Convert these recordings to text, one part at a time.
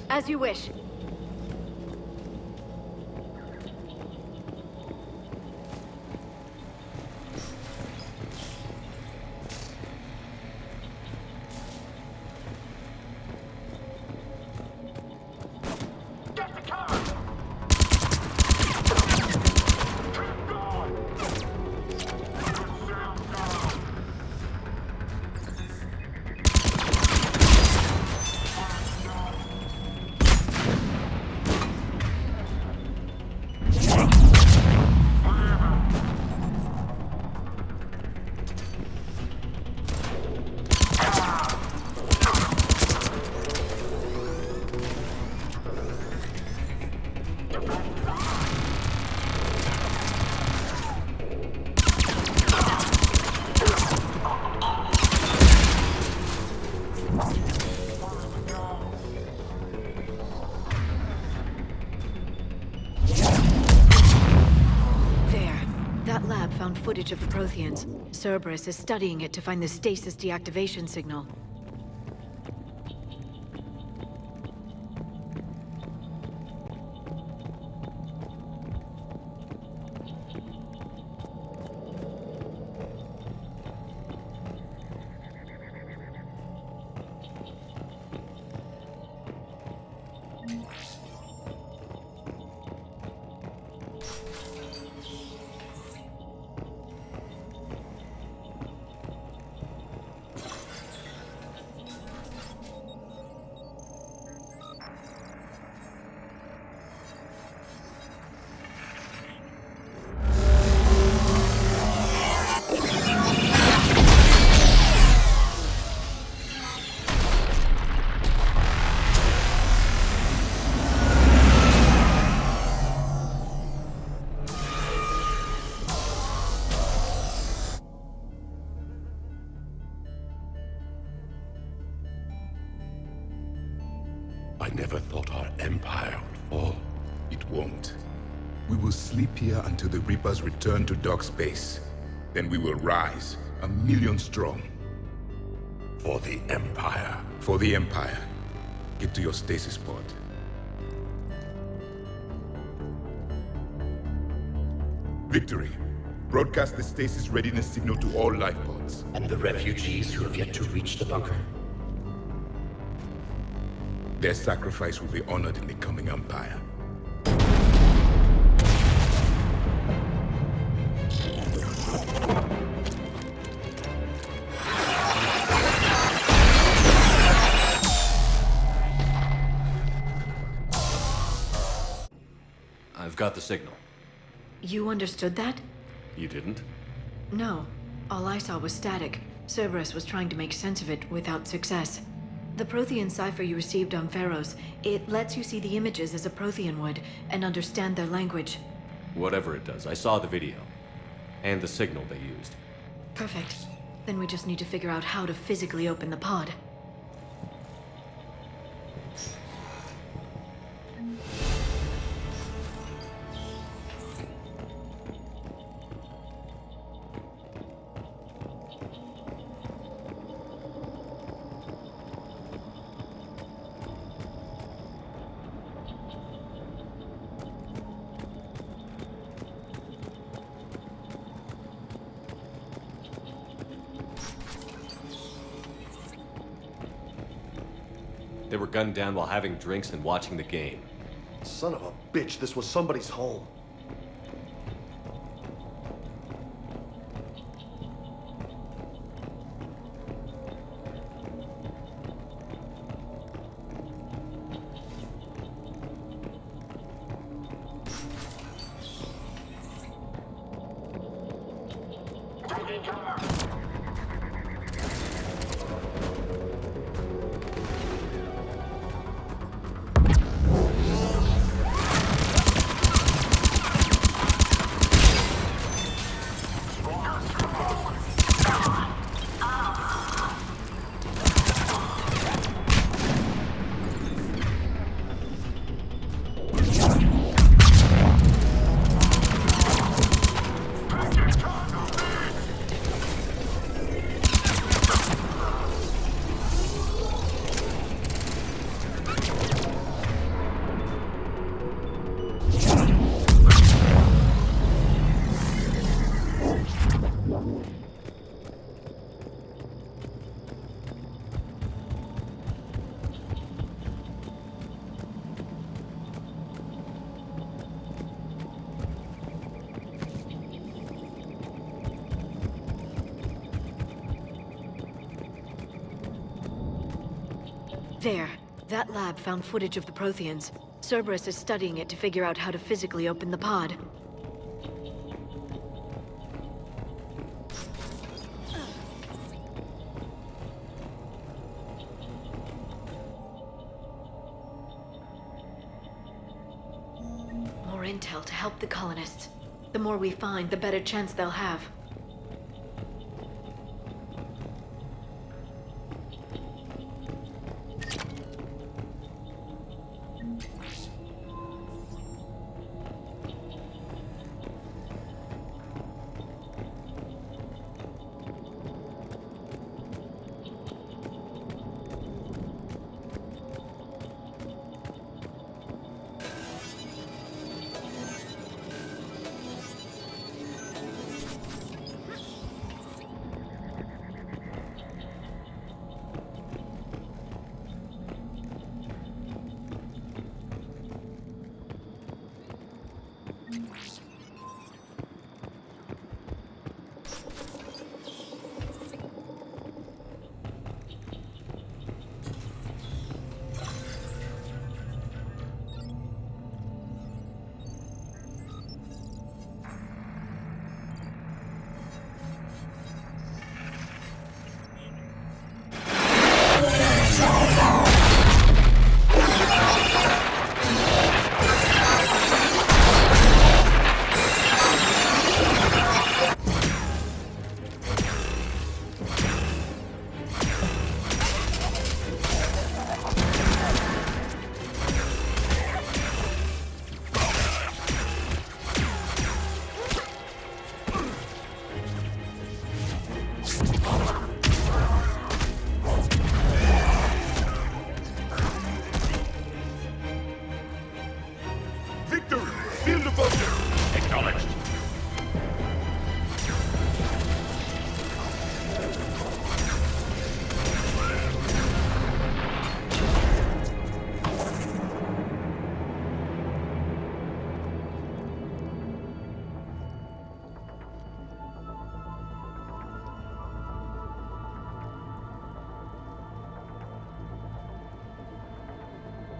As you wish. Found footage of the Protheans. Cerberus is studying it to find the stasis deactivation signal. I never thought our empire would fall. It won't. We will sleep here until the Reapers return to dark space. Then we will rise, 1,000,000 strong. For the empire. For the empire. Get to your stasis pod. Victory. Broadcast the stasis readiness signal to all life pods. And the refugees who have yet to reach the bunker. Their sacrifice will be honored in the coming empire. I've got the signal. You understood that? You didn't? No. All I saw was static. Cerberus was trying to make sense of it without success. The Prothean cipher you received on Pharos, it lets you see the images as a Prothean would, and understand their language. Whatever it does, I saw the video. And the signal they used. Perfect. Then we just need to figure out how to physically open the pod. They were gunned down while having drinks and watching the game. Son of a bitch, this was somebody's home. There. That lab found footage of the Protheans. Cerberus is studying it to figure out how to physically open the pod. More intel to help the colonists. The more we find, the better chance they'll have.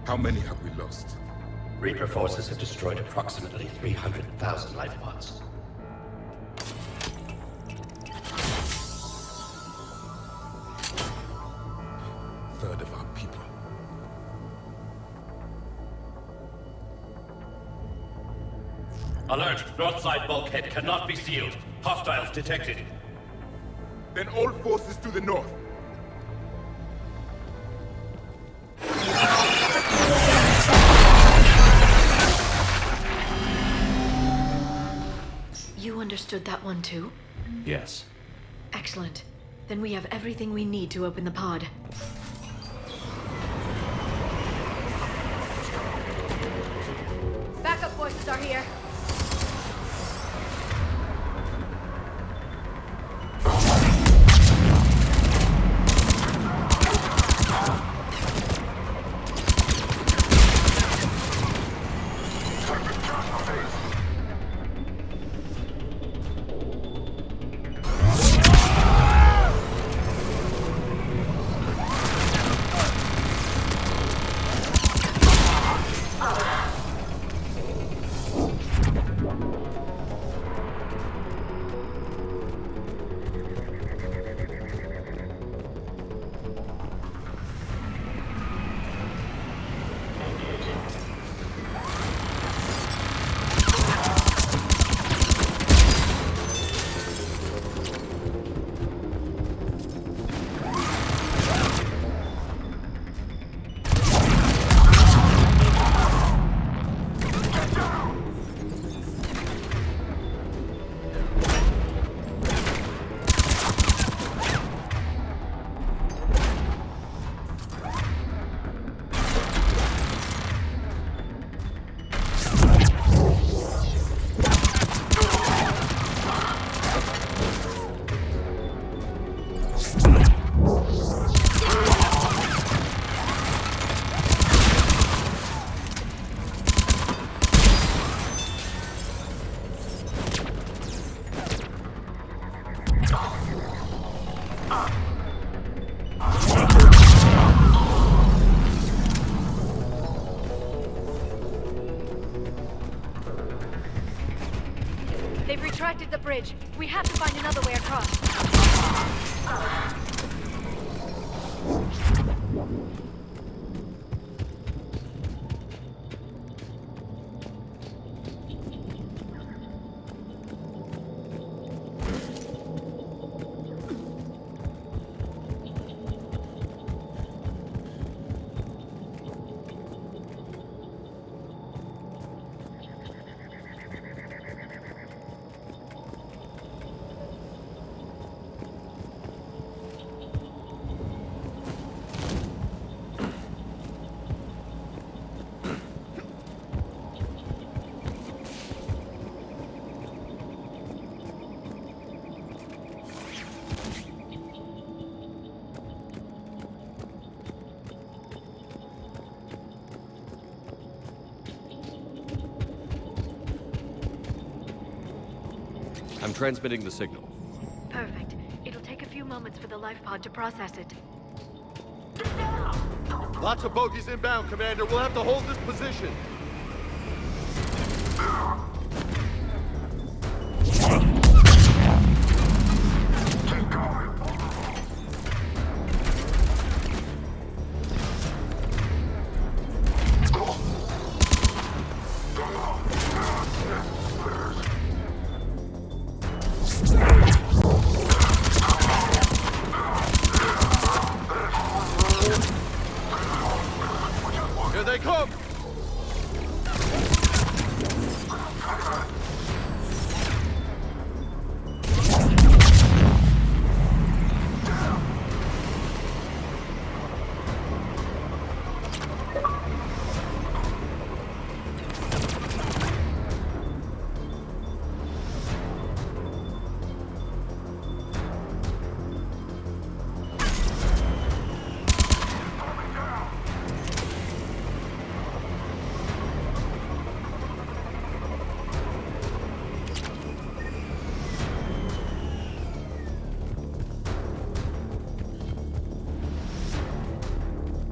How many have we lost? Reaper forces have destroyed approximately 300,000 life pods. Third of our people. Alert! North side bulkhead cannot be sealed. Hostiles detected. Then all forces to the north. You understood that one too? Yes. Excellent. Then we have everything we need to open the pod. Backup forces are here. bridge. We have to find another way across. I'm transmitting the signal. Perfect. It'll take a few moments for the life pod to process it. Lots of bogies inbound, Commander. We'll have to hold this position. Here they come!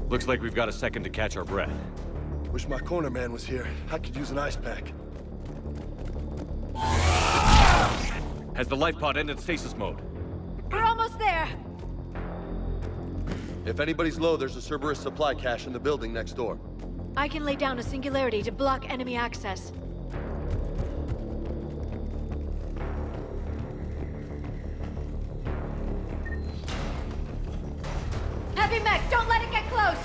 Looks like we've got a second to catch our breath. Wish my corner man was here. I could use an ice pack. Has the life pod ended stasis mode? We're almost there! If anybody's low, there's a Cerberus supply cache in the building next door. I can lay down a singularity to block enemy access. Heavy mech, don't let it get close!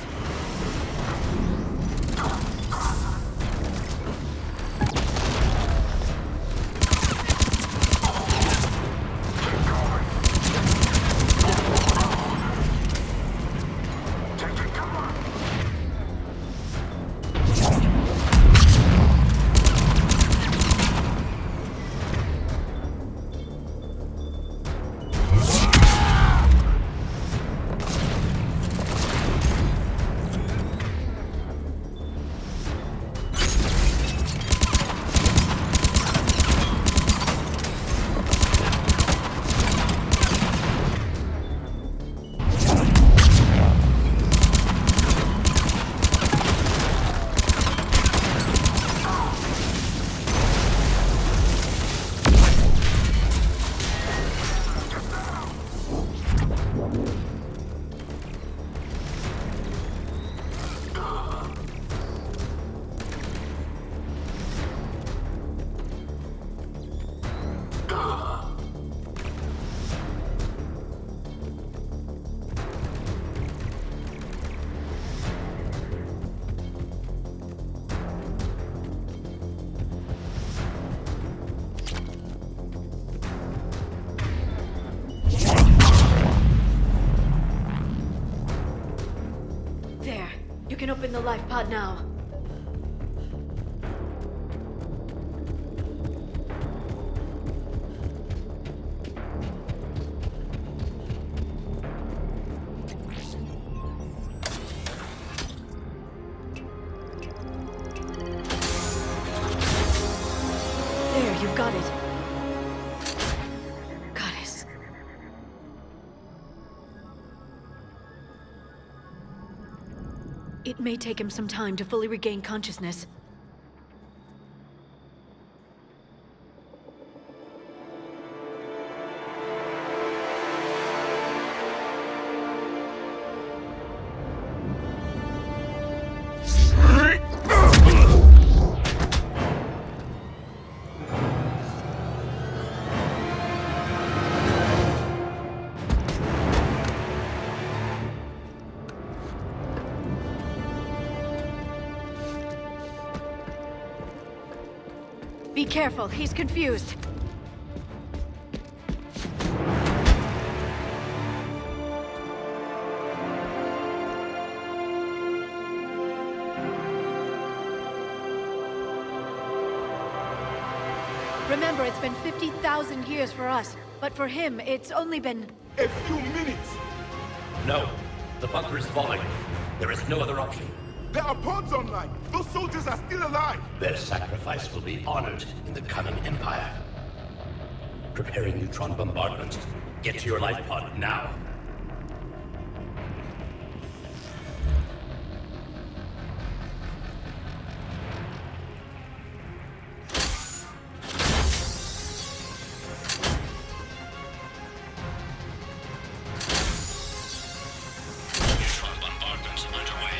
You can open the life pod now. There, you've got it. Goddess. It may take him some time to fully regain consciousness. Be careful, he's confused. Remember, it's been 50,000 years for us, but for him, it's only been... A few minutes! No. The bunker is falling. There is no other option. There are pods online! Those soldiers are still alive! Their sacrifice will be honored in the coming Empire. Preparing neutron bombardment. Get to your life pod now. Neutron bombardment underway.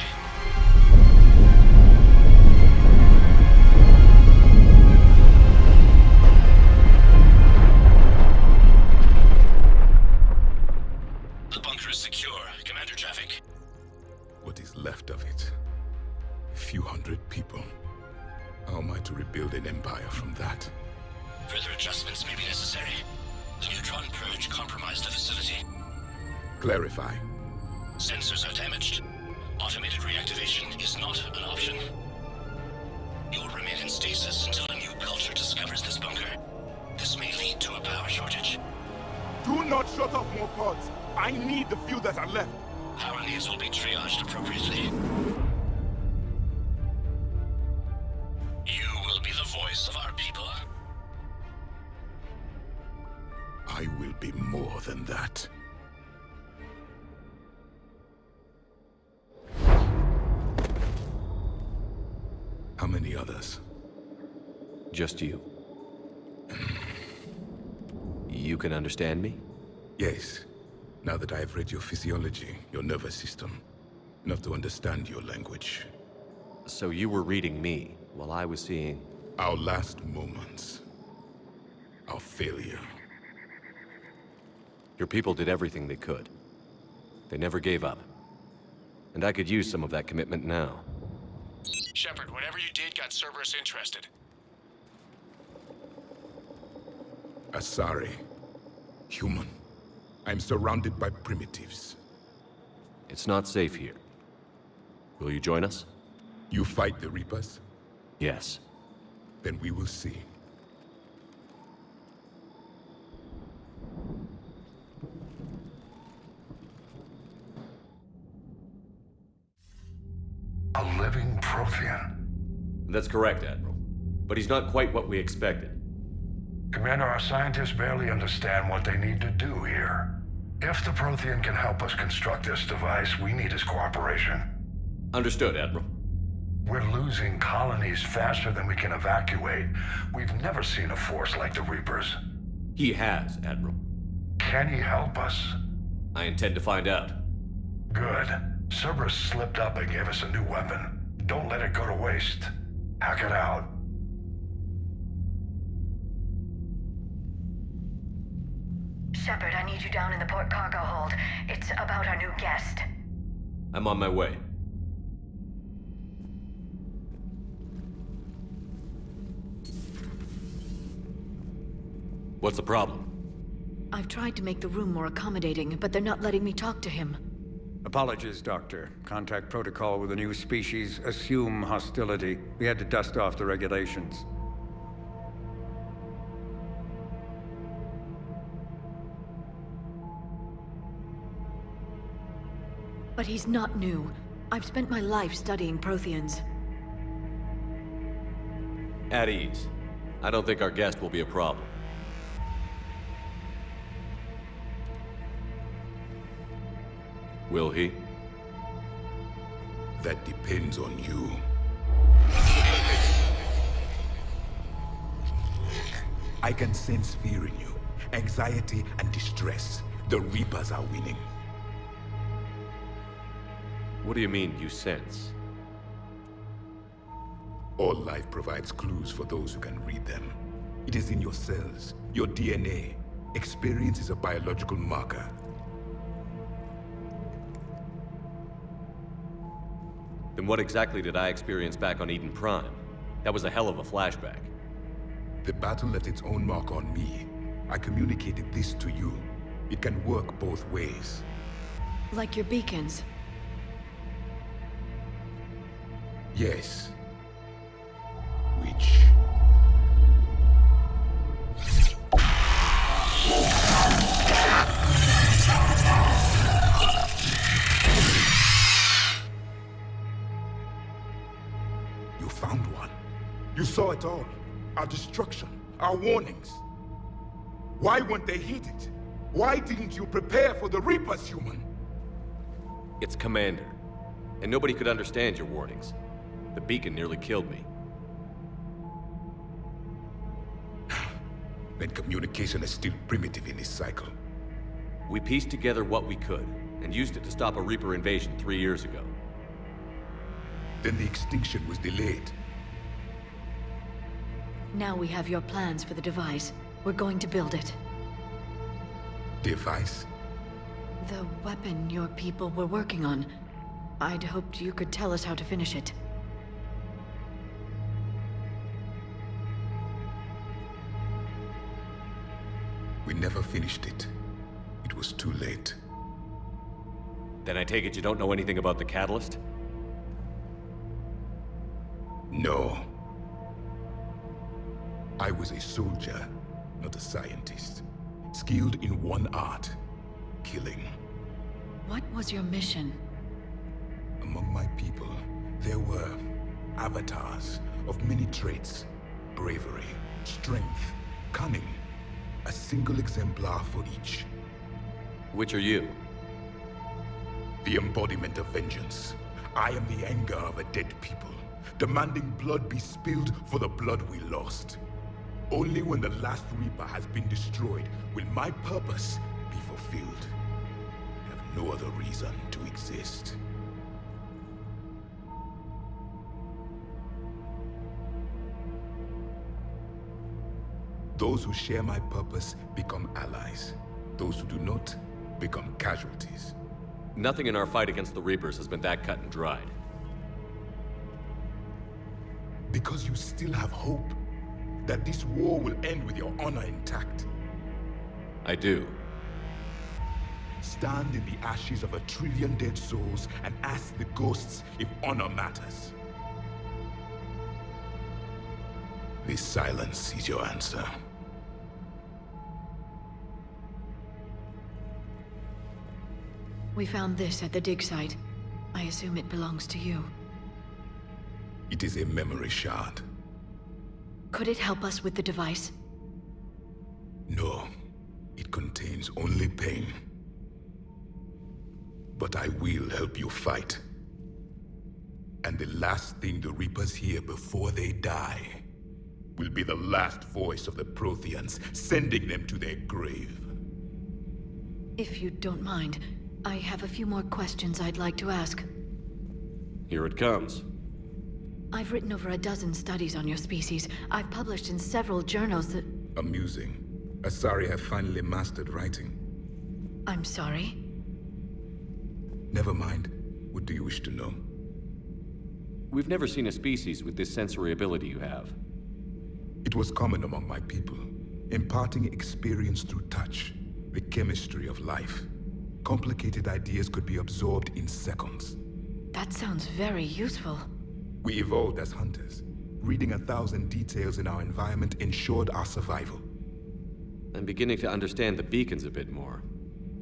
The bunker is secure. Commander traffic. What is left of it? A few hundred people. How am I to rebuild an empire from that? Further adjustments may be necessary. The neutron purge compromised the facility. Clarify. Sensors are damaged. Automated reactivation is not an option. You will remain in stasis until a new culture discovers this bunker. This may lead to a power shortage. Do not shut off more pods! I need the few that are left! Power needs will be triaged appropriately. You will be the voice of our people. I will be more than that. How many others? Just you. You can understand me? Yes. Now that I have read your physiology, your nervous system, enough to understand your language. So you were reading me, while I was seeing... Our last moments. Our failure. Your people did everything they could. They never gave up. And I could use some of that commitment now. Shepard, whatever you did got Cerberus interested. Asari. Human. I'm surrounded by primitives. It's not safe here. Will you join us? You fight the Reapers? Yes. Then we will see. A living Prothean. That's correct, Admiral. But he's not quite what we expected. Commander, our scientists barely understand what they need to do here. If the Prothean can help us construct this device, we need his cooperation. Understood, Admiral. We're losing colonies faster than we can evacuate. We've never seen a force like the Reapers. He has, Admiral. Can he help us? I intend to find out. Good. Cerberus slipped up and gave us a new weapon. Don't let it go to waste. Hack it out. Shepard, I need you down in the port cargo hold. It's about our new guest. I'm on my way. What's the problem? I've tried to make the room more accommodating, but they're not letting me talk to him. Apologies, Doctor. Contact protocol with a new species. Assume hostility. We had to dust off the regulations. But he's not new. I've spent my life studying Protheans. At ease. I don't think our guest will be a problem. Will he? That depends on you. I can sense fear in you, anxiety and distress. The Reapers are winning. What do you mean, you sense? All life provides clues for those who can read them. It is in your cells, your DNA. Experience is a biological marker. Then what exactly did I experience back on Eden Prime? That was a hell of a flashback. The battle left its own mark on me. I communicated this to you. It can work both ways. Like your beacons. Yes. Which... You found one. You saw it all. Our destruction, our warnings. Why weren't they heeded? Why didn't you prepare for the Reapers, human? It's Commander. And nobody could understand your warnings. The beacon nearly killed me. Then communication is still primitive in this cycle. We pieced together what we could, and used it to stop a Reaper invasion 3 years ago. Then the extinction was delayed. Now we have your plans for the device. We're going to build it. Device? The weapon your people were working on. I'd hoped you could tell us how to finish it. We never finished it. It was too late. Then I take it you don't know anything about the catalyst? No. I was a soldier, not a scientist. Skilled in one art, killing. What was your mission? Among my people, there were avatars of many traits. Bravery, strength, cunning. A single exemplar for each. Which are you? The embodiment of vengeance. I am the anger of a dead people, demanding blood be spilled for the blood we lost. Only when the last Reaper has been destroyed will my purpose be fulfilled. I have no other reason to exist. Those who share my purpose become allies. Those who do not become casualties. Nothing in our fight against the Reapers has been that cut and dried. Because you still have hope that this war will end with your honor intact. I do. Stand in the ashes of 1 trillion dead souls and ask the ghosts if honor matters. This silence is your answer. We found this at the dig site. I assume it belongs to you. It is a memory shard. Could it help us with the device? No. It contains only pain. But I will help you fight. And the last thing the Reapers hear before they die will be the last voice of the Protheans, sending them to their grave. If you don't mind, I have a few more questions I'd like to ask. Here it comes. I've written over a dozen studies on your species. I've published in several journals that... Amusing. Asari have finally mastered writing. I'm sorry? Never mind. What do you wish to know? We've never seen a species with this sensory ability you have. It was common among my people, imparting experience through touch, the chemistry of life. Complicated ideas could be absorbed in seconds. That sounds very useful. We evolved as hunters. Reading 1,000 details in our environment ensured our survival. I'm beginning to understand the beacons a bit more.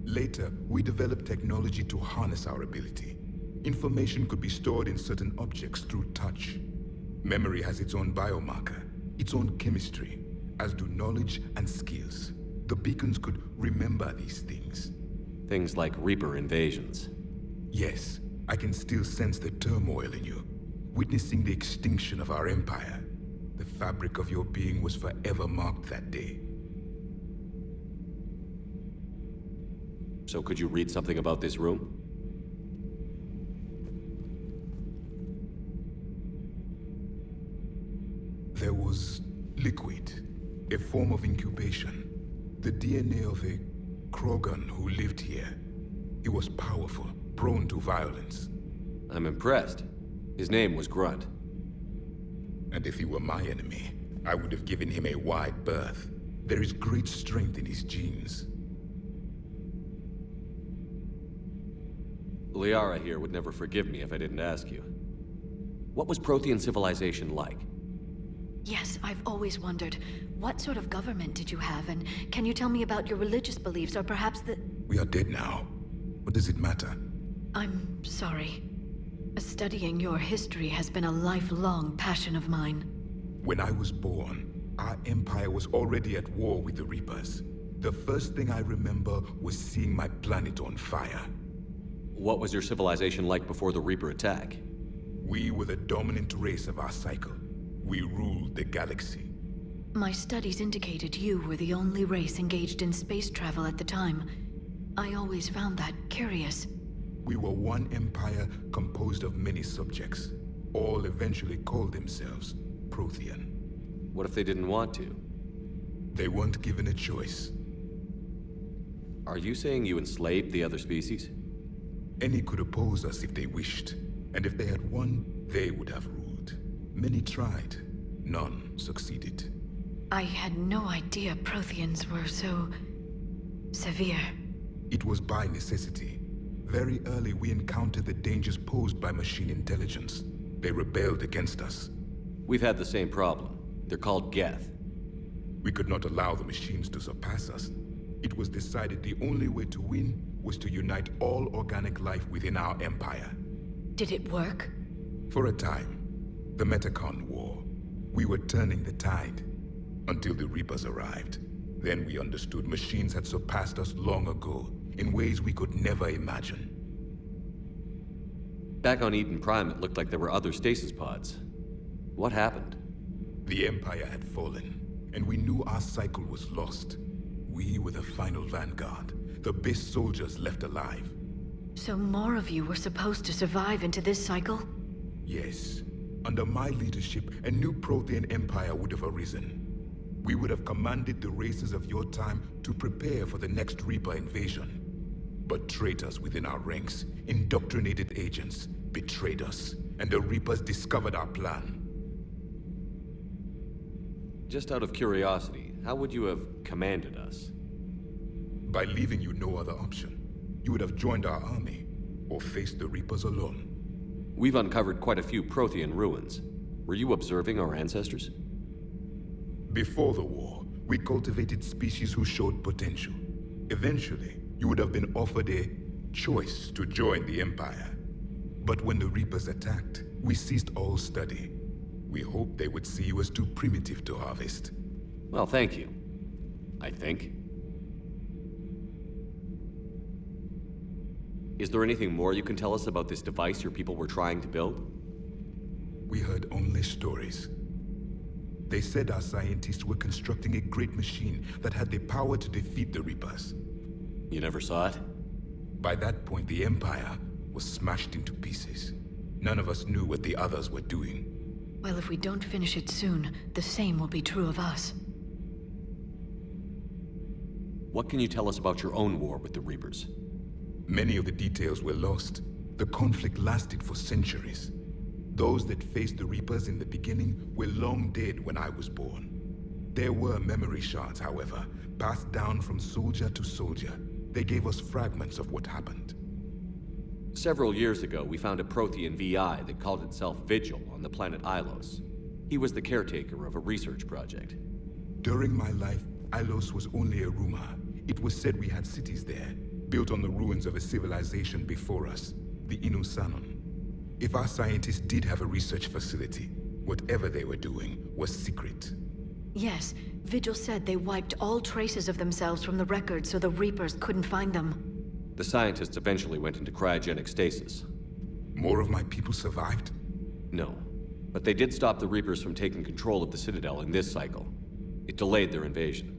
Later, we developed technology to harness our ability. Information could be stored in certain objects through touch. Memory has its own biomarker, its own chemistry, as do knowledge and skills. The beacons could remember these things. Things like Reaper invasions. Yes, I can still sense the turmoil in you. Witnessing the extinction of our empire. The fabric of your being was forever marked that day. So could you read something about this room? There was liquid, a form of incubation. The DNA of a Krogan who lived here. He was powerful, prone to violence. I'm impressed. His name was Grunt. And if he were my enemy, I would have given him a wide berth. There is great strength in his genes. Liara here would never forgive me if I didn't ask you. What was Prothean civilization like? Yes, I've always wondered, what sort of government did you have, and can you tell me about your religious beliefs, or perhaps the... We are dead now. What does it matter? I'm sorry. Studying your history has been a lifelong passion of mine. When I was born, our empire was already at war with the Reapers. The first thing I remember was seeing my planet on fire. What was your civilization like before the Reaper attack? We were the dominant race of our cycle. We ruled the galaxy. My studies indicated you were the only race engaged in space travel at the time. I always found that curious. We were one empire composed of many subjects. All eventually called themselves Prothean. What if they didn't want to? They weren't given a choice. Are you saying you enslaved the other species? Any could oppose us if they wished. And if they had won, they would have ruled. Many tried. None succeeded. I had no idea Protheans were so... severe. It was by necessity. Very early we encountered the dangers posed by machine intelligence. They rebelled against us. We've had the same problem. They're called Geth. We could not allow the machines to surpass us. It was decided the only way to win was to unite all organic life within our empire. Did it work? For a time. The Metacon War. We were turning the tide. Until the Reapers arrived. Then we understood machines had surpassed us long ago, in ways we could never imagine. Back on Eden Prime, it looked like there were other stasis pods. What happened? The Empire had fallen, and we knew our cycle was lost. We were the final vanguard, the best soldiers left alive. So more of you were supposed to survive into this cycle? Yes. Under my leadership, a new Prothean empire would have arisen. We would have commanded the races of your time to prepare for the next Reaper invasion. But traitors within our ranks, indoctrinated agents, betrayed us, and the Reapers discovered our plan. Just out of curiosity, how would you have commanded us? By leaving you no other option. You would have joined our army, or faced the Reapers alone. We've uncovered quite a few Prothean ruins. Were you observing our ancestors? Before the war, we cultivated species who showed potential. Eventually, you would have been offered a choice to join the Empire. But when the Reapers attacked, we ceased all study. We hoped they would see you as too primitive to harvest. Well, thank you. I think. Is there anything more you can tell us about this device your people were trying to build? We heard only stories. They said our scientists were constructing a great machine that had the power to defeat the Reapers. You never saw it? By that point, the Empire was smashed into pieces. None of us knew what the others were doing. Well, if we don't finish it soon, the same will be true of us. What can you tell us about your own war with the Reapers? Many of the details were lost. The conflict lasted for centuries. Those that faced the Reapers in the beginning were long dead when I was born. There were memory shards, however, passed down from soldier to soldier. They gave us fragments of what happened. Several years ago, we found a Prothean VI that called itself Vigil on the planet Ilos. He was the caretaker of a research project. During my life, Ilos was only a rumor. It was said we had cities there, built on the ruins of a civilization before us, the Inusanon. If our scientists did have a research facility, whatever they were doing was secret. Yes, Vigil said they wiped all traces of themselves from the records so the Reapers couldn't find them. The scientists eventually went into cryogenic stasis. More of my people survived? No, but they did stop the Reapers from taking control of the Citadel in this cycle. It delayed their invasion.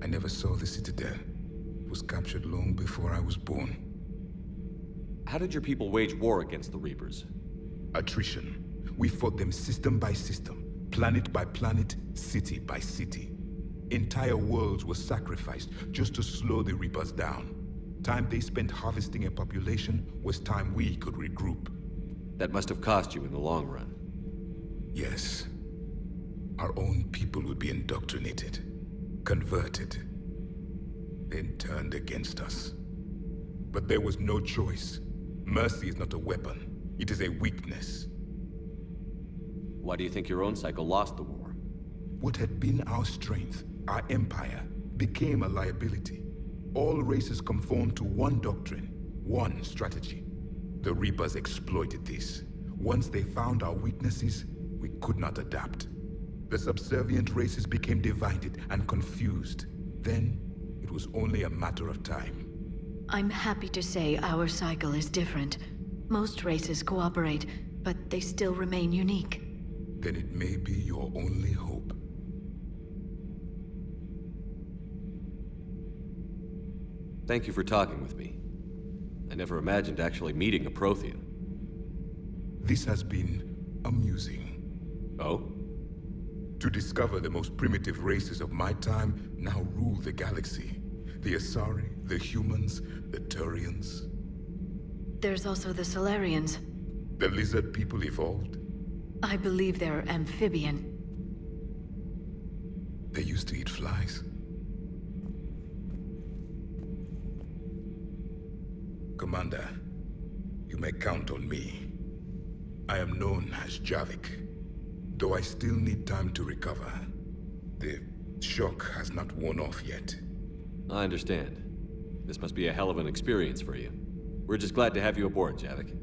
I never saw the Citadel. It was captured long before I was born. How did your people wage war against the Reapers? Attrition. We fought them system by system, planet by planet, city by city. Entire worlds were sacrificed just to slow the Reapers down. Time they spent harvesting a population was time we could regroup. That must have cost you in the long run. Yes. our own people would be indoctrinated, converted, then turned against us. But there was no choice. Mercy is not a weapon. It is a weakness. Why do you think your own cycle lost the war? What had been our strength, our empire, became a liability. All races conformed to one doctrine, one strategy. The Reapers exploited this. Once they found our weaknesses, we could not adapt. The subservient races became divided and confused. Then, it was only a matter of time. I'm happy to say our cycle is different. Most races cooperate, but they still remain unique. Then it may be your only hope. Thank you for talking with me. I never imagined actually meeting a Prothean. This has been amusing. Oh? To discover the most primitive races of my time now rule the galaxy. The Asari, the humans, the Turians. There's also the Solarians. The lizard people evolved. I believe they're amphibian. They used to eat flies. Commander, you may count on me. I am known as Javik, though I still need time to recover. The shock has not worn off yet. I understand. This must be a hell of an experience for you. We're just glad to have you aboard, Javik.